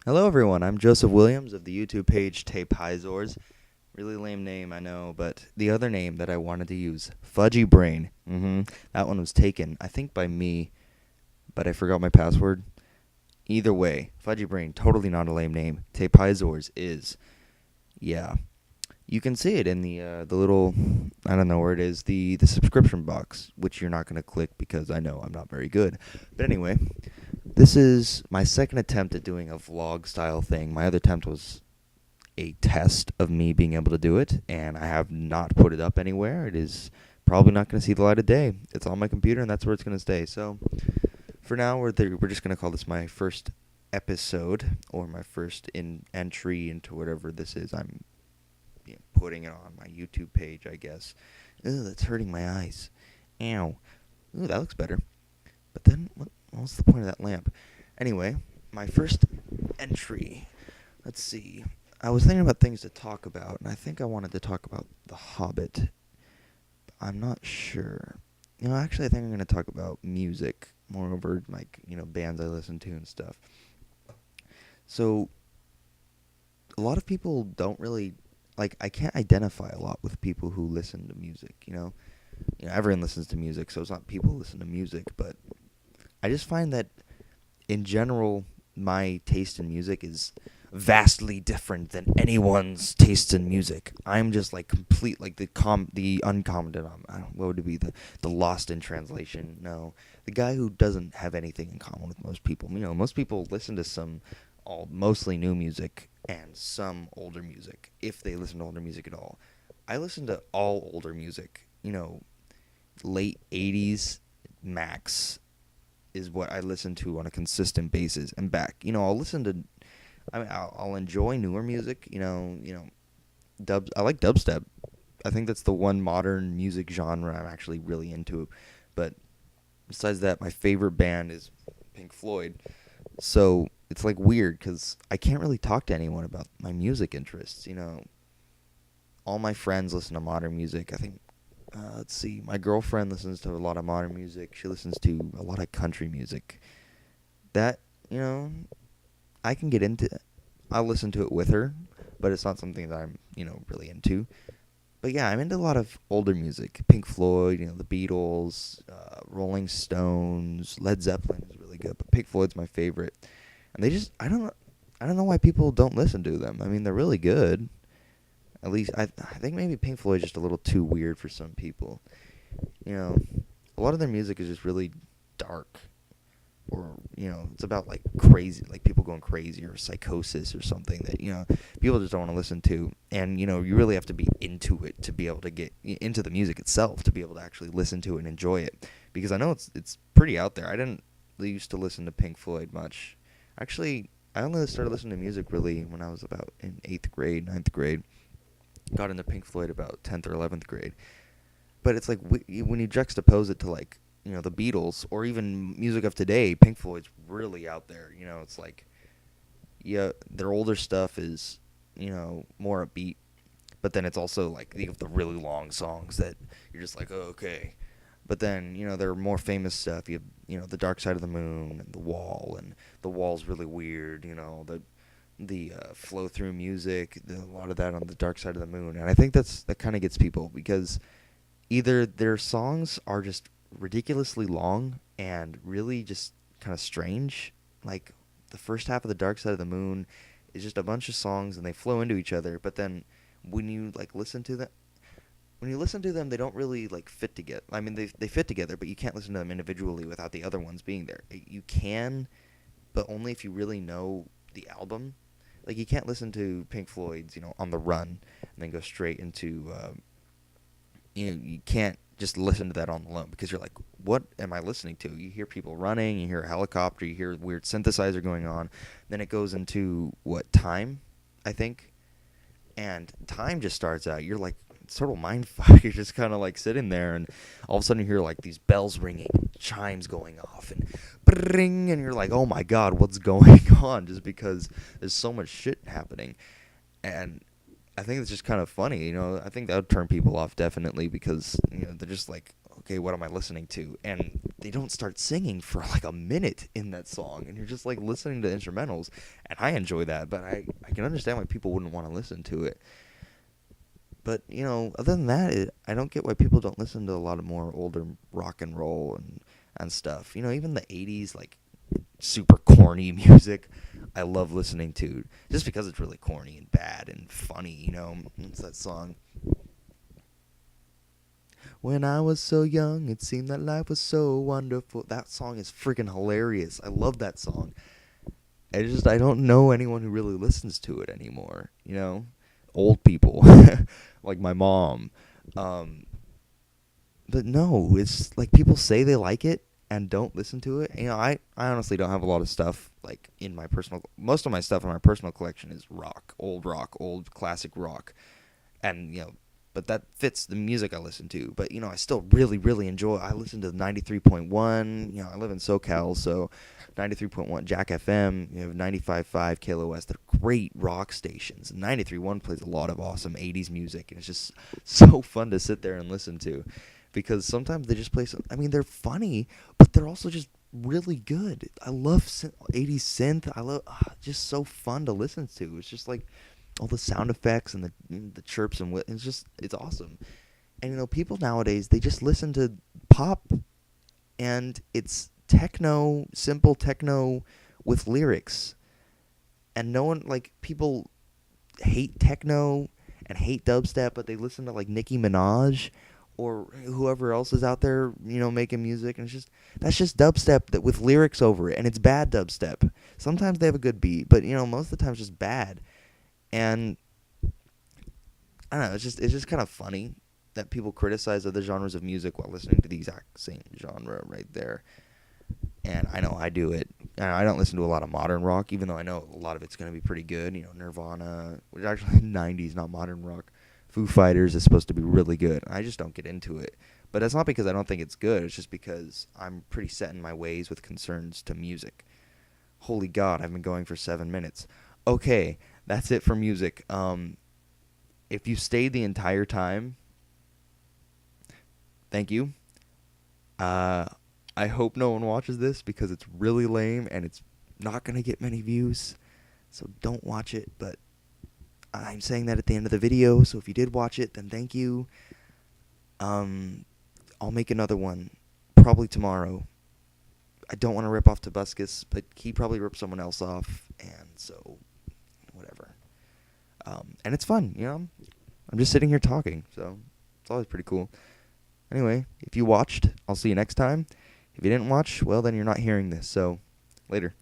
Hello, everyone. I'm Joseph Williams of the YouTube page Tape Hyzors. Really lame name, I know, but the other name that I wanted to use, Fudgy Brain. That one was taken, I think, by me, but I forgot my password. Either way, Fudgy Brain, totally not a lame name. Tape Hyzors is. Yeah. You can see it in the little, I don't know where it is, the subscription box, which you're not going to click because I know I'm not very good. But anyway, this is my second attempt at doing a vlog style thing. My other attempt was a test of me being able to do it, and I have not put it up anywhere. It is probably not going to see the light of day. It's on my computer, and that's where it's going to stay. So for now, we're just going to call this my first episode, or my first entry into whatever this is. I'm putting it on my YouTube page, I guess. Ugh, that's hurting my eyes. Ow. Ooh, that looks better. But then, what's the point of that lamp? Anyway, my first entry. Let's see. I was thinking about things to talk about, and I think I wanted to talk about The Hobbit. I'm not sure. Actually, I think I'm going to talk about music, moreover, like, bands I listen to and stuff. So, a lot of people don't really, I can't identify a lot with people who listen to music. Everyone listens to music, so it's not people who listen to music, but I just find that, in general, my taste in music is vastly different than anyone's taste in music. I'm just complete, the uncommented on. What would it be, the lost in translation? No, the guy who doesn't have anything in common with most people. Most people listen to mostly new music and some older music, if they listen to older music at all. I listen to all older music. Late 80s max is what I listen to on a consistent basis and back. I'll listen to, I'll enjoy newer music. Dubs. I like dubstep. I think that's the one modern music genre I'm actually really into. But besides that, my favorite band is Pink Floyd. So it's weird because I can't really talk to anyone about my music interests. All my friends listen to modern music. I think let's see. My girlfriend listens to a lot of modern music. She listens to a lot of country music. That, I can get into. I'll listen to it with her, but it's not something that I'm, really into. But yeah, I'm into a lot of older music. Pink Floyd, the Beatles, Rolling Stones, Led Zeppelin is really good, but Pink Floyd's my favorite. And I don't know why people don't listen to them. I mean, they're really good. At least I think maybe Pink Floyd's just a little too weird for some people. A lot of their music is just really dark, or it's about crazy, people going crazy, or psychosis or something that people just don't want to listen to. And you really have to be into it to be able to get into the music itself, to be able to actually listen to it and enjoy it. Because I know it's pretty out there. I didn't used to listen to Pink Floyd much. Actually, I only started listening to music really when I was about in 8th grade, 9th grade. Got into Pink Floyd about 10th or 11th grade. But it's when you juxtapose it to the Beatles, or even music of today, Pink Floyd's really out there. It's yeah, their older stuff is, more upbeat, but then it's also you have the really long songs that you're just oh, okay. But then, their more famous stuff, you have, The Dark Side of the Moon and The Wall, and The Wall's really weird, the flow through music, a lot of that on The Dark Side of the Moon. And I think that kind of gets people, because either their songs are just ridiculously long and really just kind of strange. The first half of The Dark Side of the Moon is just a bunch of songs and they flow into each other, but then when you listen to them, they don't really fit together. I mean, they fit together, but you can't listen to them individually without the other ones being there. You can, but only if you really know the album. You can't listen to Pink Floyd's, On the Run, and then go straight into, you can't just listen to that on the loan, because you're what am I listening to? You hear people running, you hear a helicopter, you hear a weird synthesizer going on. Then it goes into, Time, I think. And Time just starts out, you're total mind fuck. You're just kind of sitting there, and all of a sudden you hear these bells ringing, chimes going off, and bring, and you're oh my god, what's going on? Just because there's so much shit happening. And I think it's just kind of funny. I think that would turn people off, definitely, because they're just okay, what am I listening to? And they don't start singing for like a minute in that song, and you're just like listening to instrumentals, and I enjoy that, but I can understand why people wouldn't want to listen to it. But, other than that, I don't get why people don't listen to a lot of more older rock and roll and stuff. Even the 80s, like, super corny music, I love listening to, just because it's really corny and bad and funny, It's that song. When I was so young, it seemed that life was so wonderful. That song is freaking hilarious. I love that song. I don't know anyone who really listens to it anymore, Old people, like my mom. But no, it's like people say they like it and don't listen to it. I honestly don't have a lot of stuff like in my most of my stuff in my personal collection is rock, old classic rock. And, but that fits the music I listen to. But, I still really, really I listen to 93.1. I live in SoCal, so 93.1 Jack FM. You have 95.5 KLOS. They're great rock stations. 93.1 plays a lot of awesome 80s music, and it's just so fun to sit there and listen to. Because sometimes they just play they're funny, but they're also just really good. I love 80s synth. I love just so fun to listen to. It's just like all the sound effects and the chirps and it's awesome. And people nowadays, they just listen to pop, and it's techno, simple techno with lyrics. And no one, like, people hate techno and hate dubstep, but they listen to like Nicki Minaj or whoever else is out there, making music, and that's just dubstep that with lyrics over it, and it's bad dubstep. Sometimes they have a good beat, but most of the time it's just bad. And I don't know, it's just kind of funny that people criticize other genres of music while listening to the exact same genre right there. And I know I do it. And I don't listen to a lot of modern rock, even though I know a lot of it's going to be pretty good. Nirvana, which is actually 90s, not modern rock. Foo Fighters is supposed to be really good. I just don't get into it. But that's not because I don't think it's good. It's just because I'm pretty set in my ways with concerns to music. Holy God, I've been going for 7 minutes. Okay, that's it for music. If you stayed the entire time, thank you. I hope no one watches this because it's really lame and it's not going to get many views. So don't watch it, but I'm saying that at the end of the video, so if you did watch it, then thank you. I'll make another one, probably tomorrow. I don't want to rip off Tobuscus, but he probably ripped someone else off, and so, whatever. And it's fun, I'm just sitting here talking, so it's always pretty cool. Anyway, if you watched, I'll see you next time. If you didn't watch, well, then you're not hearing this, so later.